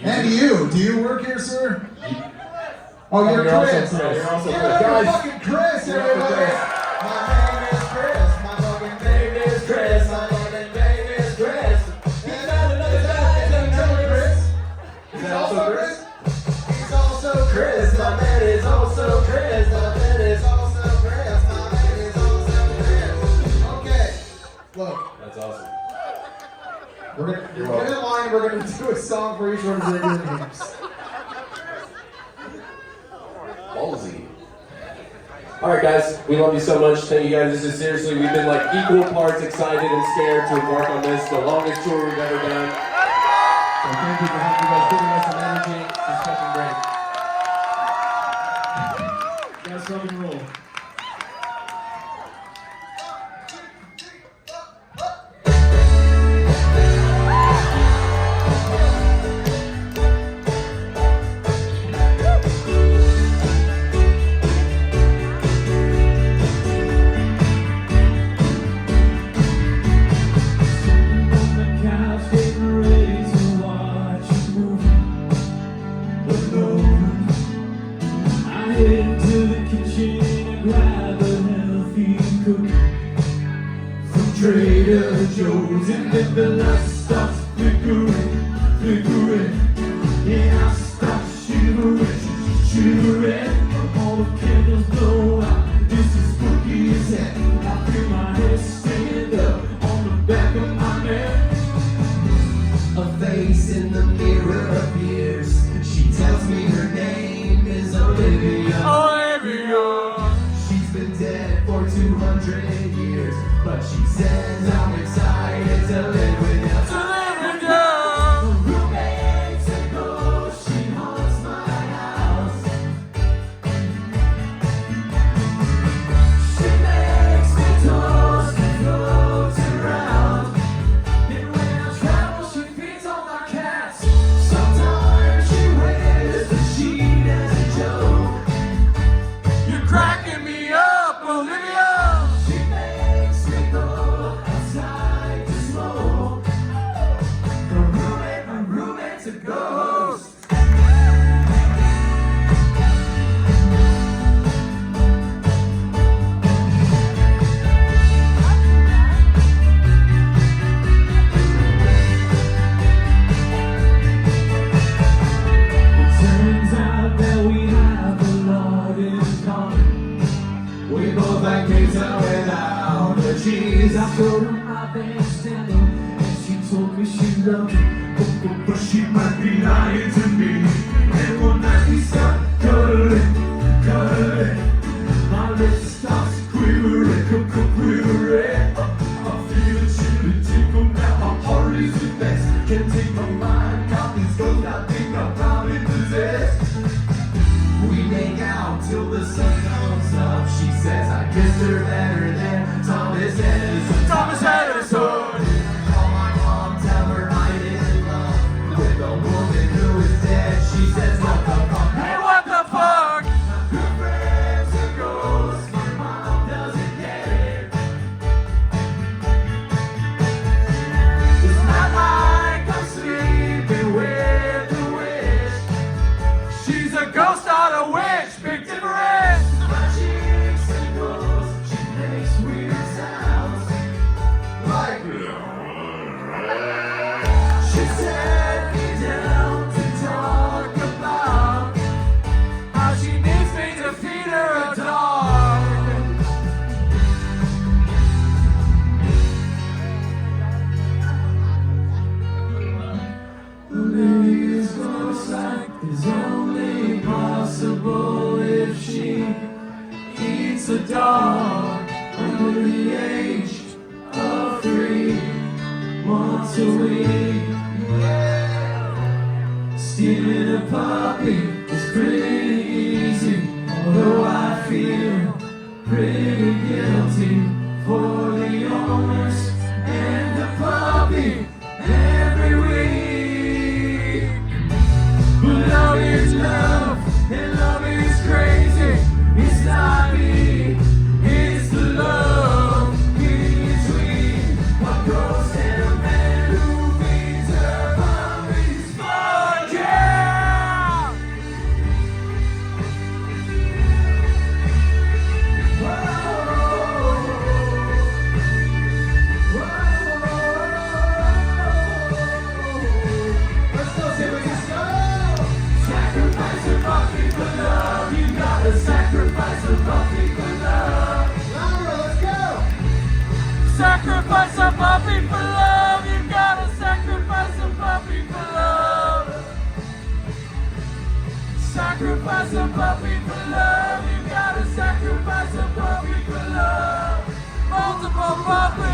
And you. Do you work here, sir? Oh, you're Chris. You're also Give Chris. it up for Guys, fucking Chris, everybody. Chris. My name is Chris. My fucking name is Chris. My fucking name is Chris. He's not another guy. Chris. He's also Chris. He's also Chris. My man is also Chris. My man is also Chris. My man is also Chris. Okay. Look. That's awesome. We're gonna get in line. We're gonna do a song for each one of your names. Ballsy. Alright guys, we love you so much. Thank you guys. This is seriously, we've been like equal parts excited and scared to embark on this. The longest tour we've ever done. So thank you for having you guys, giving us some energy. It's fucking great. Guys, rock and roll. Into the kitchen and grab a healthy cook from Trader Joe's, and then the light starts flickering. And I start shivering. All the candles blow out. This is spooky as heck. I feel my head stand up on the back of my neck. A face in the mirror appears. She tells me her name is Olivia. She's been dead for 200 years, but she says I'm excited to live with you. Roommates and ghosts, she haunts my house. She makes me toast and floats around. And when I travel, she feeds on my cats. Sometimes she wears the sheet as a joke. You're cracking me up, Olivia. She makes me go outside to smoke. My roommate's a ghost. It turns out that we have a lot in common. We both like pizza without the cheese. I showed her my bandstand and she told me she loved me, but she might be lying to me. And one night we start cuddling. My lips starts quivering. I feel a chilly tickle now. My heart is a mess. Can't take my mind off these ghosts. I think I'm probably possessed. We make out till the sun comes up. She says I kissed her better than Thomas Edison. Call my mom, tell her I'm in love with a woman who is dead. She says what the fuck? Hey, what the fuck? My girlfriend's a ghost. My mom doesn't get it. It's not like I'm sleeping with a witch. She's a ghost, not a witch. Big difference. My cheeks and nose, she makes weird sounds. Like she sat me down to talk about how she needs me to feed her a dog. Olivia's ghost life is only possible if she eats a dog under the age of 3 once a week. Stealing a puppy is pretty easy, although I feel pretty guilty for the owners and the puppy every week. But love is love, and love is crazy. It's not me, it's the love between a ghost and a man who feeds her puppies. Fuck yeah! a puppy for love. Louder, let's go. Sacrifice a puppy for love. You gotta sacrifice a puppy for love. Sacrifice a puppy for love. You gotta sacrifice a puppy for love. Multiple puppies.